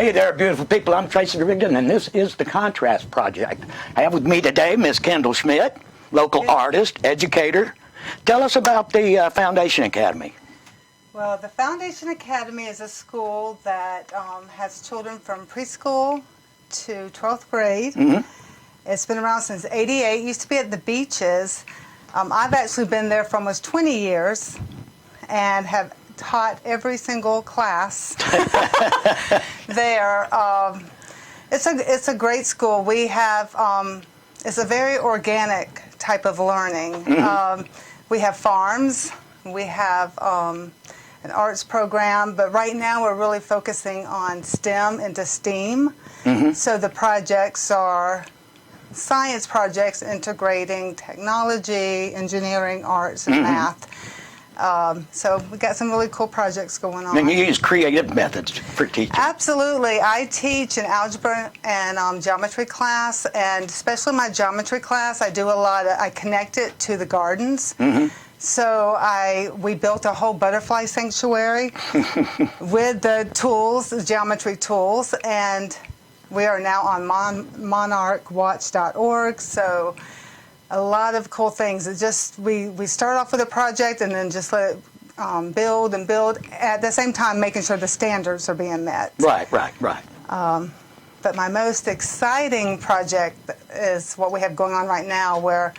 Hey there, beautiful people. I'm Tracy Rigdon, and this is the Contrast Project. I have with me today Miss Kendal Schmidt, local artist, educator. Tell us about the Foundation Academy. Well, the Foundation Academy is a school that has children from preschool to 12th grade. It's been around since '88. It used to be at the beaches. I've actually been there for almost 20 years and have taught every single class there. It's a great school. We have it's a very organic type of learning. We have farms. We have an arts program, but right now we're really focusing on STEM into STEAM. So the projects are science projects integrating technology, engineering, arts, and math. So we got some really cool projects going on. And you use creative methods for teaching. Absolutely. I teach an algebra and geometry class, and especially my geometry class, I do a lot of, I connect it to the gardens. So we built a whole butterfly sanctuary with the tools, the geometry tools, and we are now on monarchwatch.org. So a lot of cool things. It just we start off with a project and then just let it build and build, at the same time making sure the standards are being met. Right. But my most exciting project is what we have going on right now, where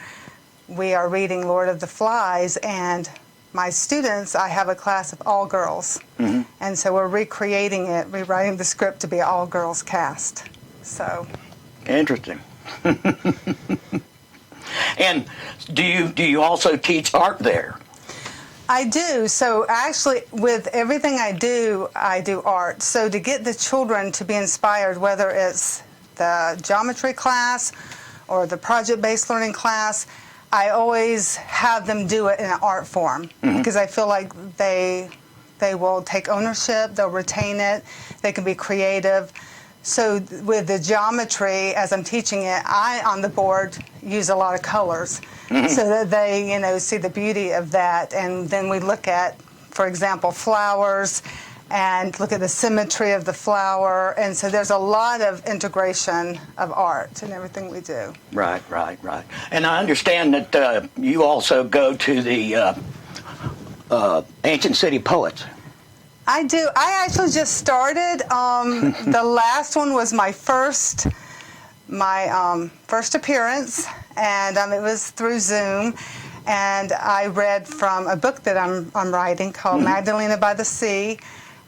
we are reading Lord of the Flies, and my students, I have a class of all girls. And so we're recreating it, rewriting the script to be an all-girls cast. So Interesting. And do you also teach art there? I do. So actually, with everything I do art. So to get the children to be inspired, whether it's the geometry class or the project-based learning class, I always have them do it in an art form, because I feel like they will take ownership, they'll retain it, they can be creative. So with the geometry, as I'm teaching it, I, on the board, use a lot of colors so that they, see the beauty of that. And then we look at, for example, flowers, and look at the symmetry of the flower. And so there's a lot of integration of art in everything we do. Right. And I understand that you also go to the Ancient City Poets. I do. I actually just started. The last one was my first appearance, and it was through Zoom. And I read from a book that I'm writing called Magdalena by the Sea,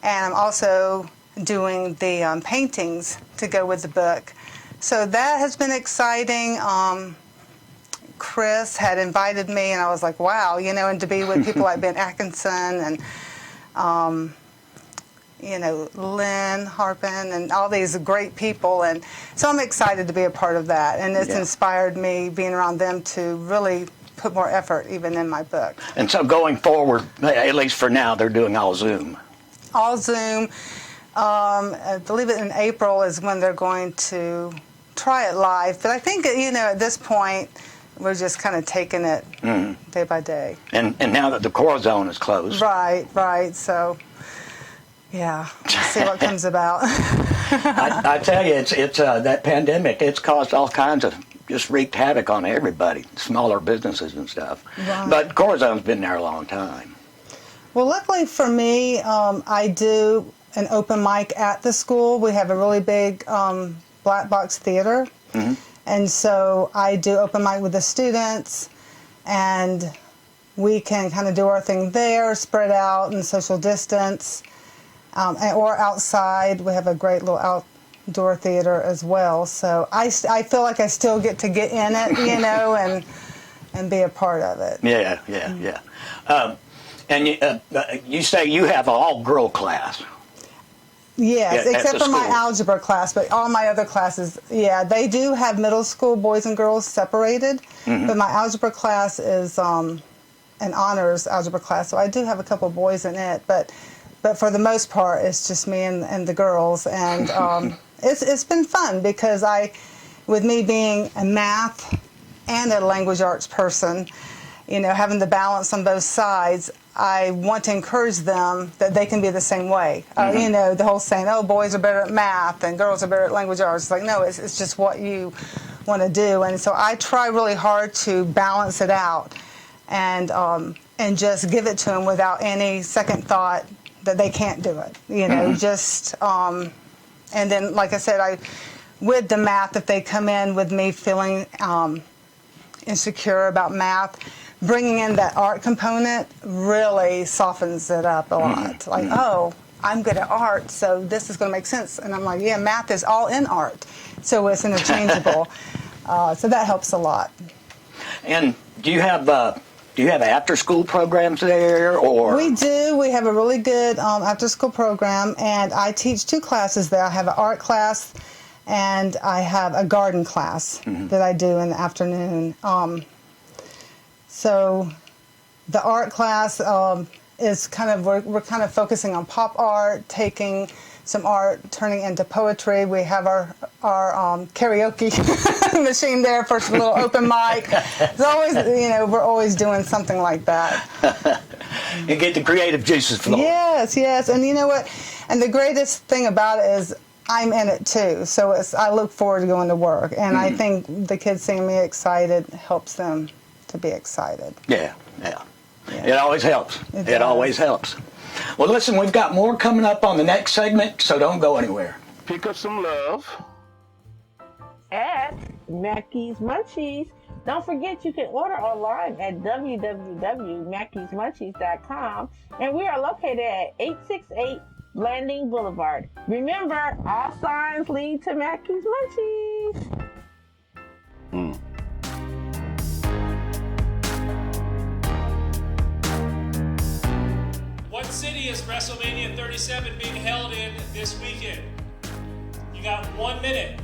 and I'm also doing the paintings to go with the book. So that has been exciting. Chris had invited me, and I was like, wow, and to be with people like Ben Atkinson and Lynn Harpin and all these great people, and so I'm excited to be a part of that, and it's inspired me, being around them, to really put more effort even in my book. And so going forward, at least for now, they're doing all Zoom. All Zoom. I believe it in April is when they're going to try it live, but I think at this point we're just kind of taking it day by day. And now that the core zone is closed. Right. So yeah, we'll see what comes about. I tell you, it's that pandemic. It's caused all kinds of, just wreaked havoc on everybody, smaller businesses and stuff. Right. But core zone's been there a long time. Well, luckily for me, I do an open mic at the school. We have a really big black box theater, and so I do open mic with the students, and we can kind of do our thing there, spread out and social distance. Or outside. We have a great little outdoor theater as well. So I feel like I still get to get in it, and be a part of it. Yeah. And you say you have an all-girl class. Yes, except for my algebra class, but all my other classes, they do have middle school boys and girls separated, but my algebra class is an honors algebra class, so I do have a couple boys in it, but for the most part, it's just me and the girls, and it's been fun, because with me being a math and a language arts person, having the balance on both sides, I want to encourage them that they can be the same way. The whole saying, oh, boys are better at math and girls are better at language arts. It's like, no, it's just what you want to do. And so I try really hard to balance it out and just give it to them without any second thought that they can't do it. And then, like I said, with the math, if they come in with me feeling insecure about math, bringing in that art component really softens it up a lot. Like, oh, I'm good at art, so this is going to make sense. And I'm like, yeah, math is all in art, so it's interchangeable. So that helps a lot. And do you have after-school programs there, or? We do. We have a really good after-school program, and I teach 2 classes there. I have an art class, and I have a garden class that I do in the afternoon. So the art class is we're kind of focusing on pop art, taking some art, turning into poetry. We have our karaoke machine there for a little open mic. It's always, we're always doing something like that. You get the creative juices flowing. Yes. And you know what? And the greatest thing about it is I'm in it too. So I look forward to going to work. And I think the kids seeing me excited helps them to be excited. Yeah. It always helps. It always helps. Well, listen, we've got more coming up on the next segment, so don't go anywhere. Pick up some love at Mackey's Munchies. Don't forget you can order online at www.mackeysmunchies.com, and we are located at 868 Landing Boulevard. Remember, all signs lead to Mackey's Munchies. What city is WrestleMania 37 being held in this weekend? You got 1 minute.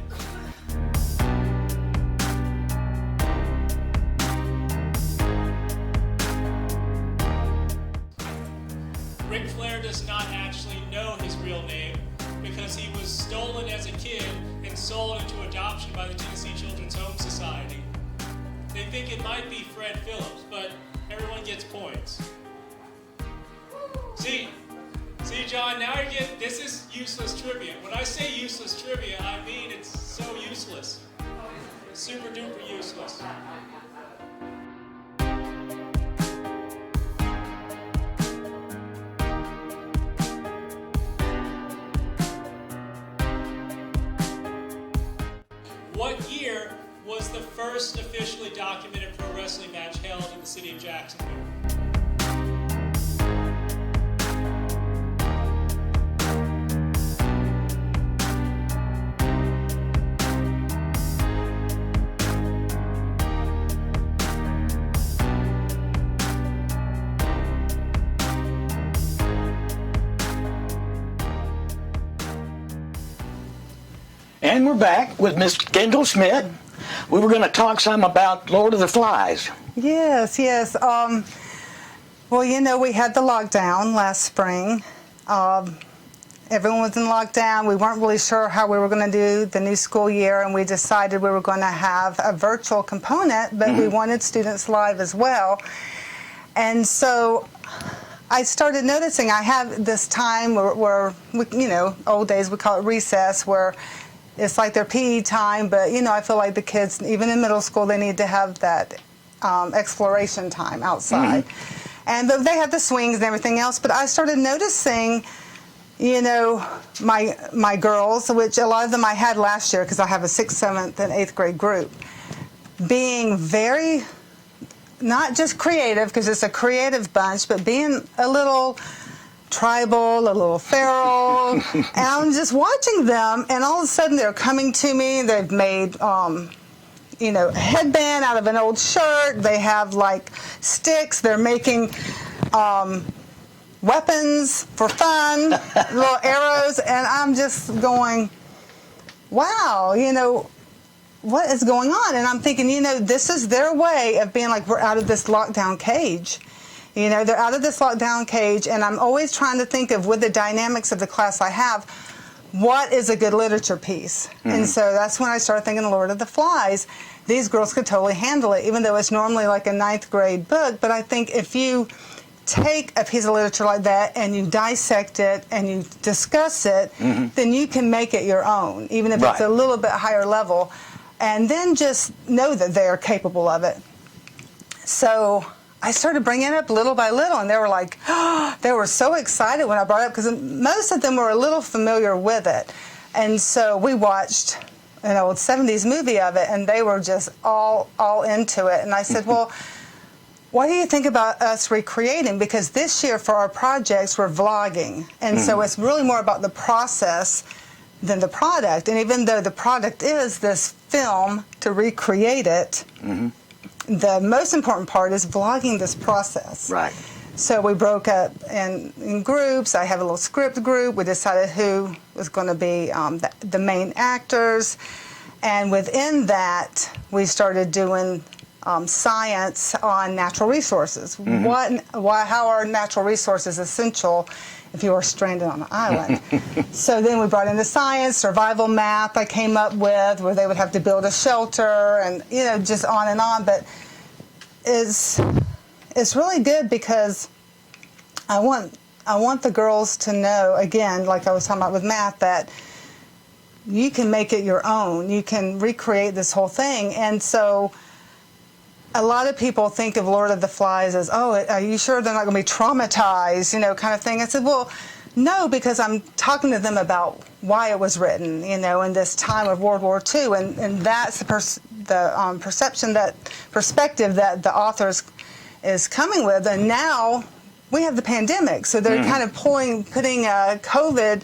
Ric Flair does not actually know his real name because he was stolen as a kid and sold into adoption by the Tennessee Children's Home Society. They think it might be Fred Phillips, but everyone gets points. See, John, now you're getting, this is useless trivia. When I say useless trivia, I mean it's so useless. Super duper useless. What year was the first officially documented pro wrestling match held in the city of Jacksonville? And we're back with Miss Kendal Schmidt. We were going to talk some about Lord of the Flies. Yes. Well, we had the lockdown last spring. Everyone was in lockdown. We weren't really sure how we were going to do the new school year, and we decided we were going to have a virtual component, but we wanted students live as well. And so I started noticing I have this time where old days we call it recess, where it's like their PE time, but I feel like the kids, even in middle school, they need to have that exploration time outside. And they have the swings and everything else, but I started noticing, my girls, which a lot of them I had last year because I have a 6th, 7th, and 8th grade group, being very, not just creative, because it's a creative bunch, but being a little tribal, a little feral, and I'm just watching them, and all of a sudden they're coming to me. They've made, a headband out of an old shirt. They have like sticks. They're making weapons for fun, little arrows, and I'm just going, wow, what is going on? And I'm thinking, this is their way of being like, we're out of this lockdown cage. They're out of this lockdown cage, and I'm always trying to think of, with the dynamics of the class I have, what is a good literature piece? And so that's when I started thinking Lord of the Flies. These girls could totally handle it, even though it's normally like a 9th grade book. But I think if you take a piece of literature like that and you dissect it and you discuss it, then you can make it your own, even if it's a little bit higher level. And then just know that they are capable of it. So I started bringing it up little by little, and they were like, oh, they were so excited when I brought it up, because most of them were a little familiar with it. And so we watched an old 70s movie of it, and they were just all into it. And I said, well, what do you think about us recreating? Because this year for our projects, we're vlogging. And so it's really more about the process than the product. And even though the product is this film to recreate it, the most important part is vlogging this process. Right. So we broke up in groups. I have a little script group. We decided who was going to be the main actors. And within that, we started doing science on natural resources. How are natural resources essential if you are stranded on an island? So then we brought in the science, survival map I came up with, where they would have to build a shelter, and just on and on. But it's really good, because I want the girls to know, again, like I was talking about with math, that you can make it your own. You can recreate this whole thing. And so a lot of people think of Lord of the Flies as, oh, are you sure they're not going to be traumatized, kind of thing. I said, well, no, because I'm talking to them about why it was written, in this time of World War II, and that's the perspective that the author is coming with. And now we have the pandemic, so they're kind of putting a COVID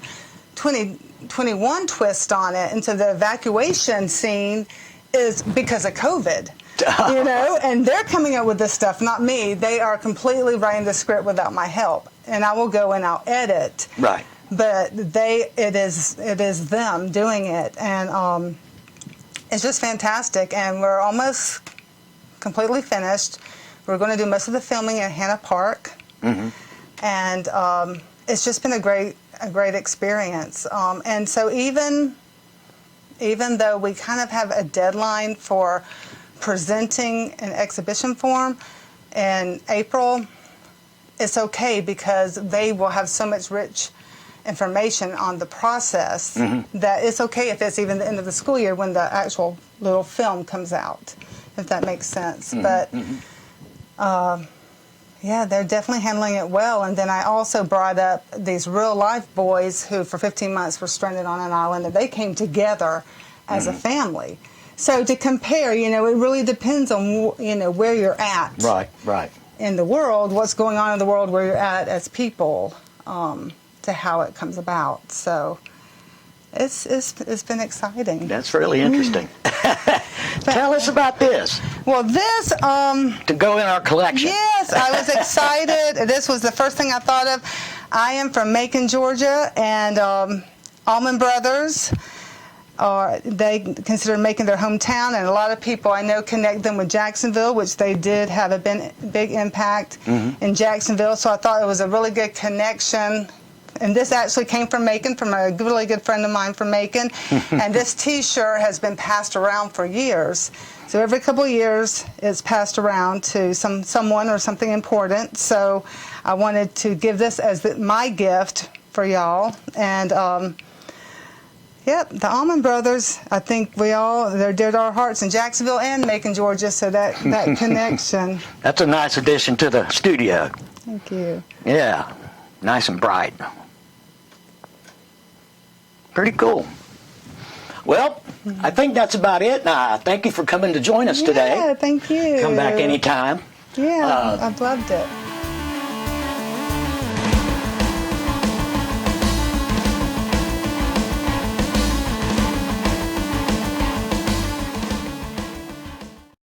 2021 twist on it, and so the evacuation scene is because of COVID. And they're coming up with this stuff, not me. They are completely writing the script without my help, and I will go and I'll edit. Right. But it is them doing it, and it's just fantastic. And we're almost completely finished. We're going to do most of the filming at Hannah Park, and it's just been a great experience. And so even though we kind of have a deadline for presenting in exhibition form in April, it's okay, because they will have so much rich information on the process that it's okay if it's even the end of the school year when the actual little film comes out, if that makes sense. But yeah, they're definitely handling it well. And then I also brought up these real life boys who for 15 months were stranded on an island, and they came together as a family. So to compare, it really depends on, where you're at. Right. In the world, what's going on in the world, where you're at as people, to how it comes about. So it's been exciting. That's really interesting. Tell us about this. Well, this to go in our collection. Yes, I was excited. This was the first thing I thought of. I am from Macon, Georgia, and Allman Brothers. They consider Macon their hometown, and a lot of people I know connect them with Jacksonville, which they did have a big impact in Jacksonville. So I thought it was a really good connection. And this actually came from Macon, from a really good friend of mine from Macon. And this T-shirt has been passed around for years. So every couple of years, it's passed around to someone or something important. So I wanted to give this as my gift for y'all. And yep, the Allman Brothers, I think they're dear to our hearts in Jacksonville and Macon, Georgia, so that connection. That's a nice addition to the studio. Thank you. Yeah, nice and bright. Pretty cool. Well, I think that's about it. Thank you for coming to join us today. Yeah, thank you. Come back anytime. Yeah, I've loved it.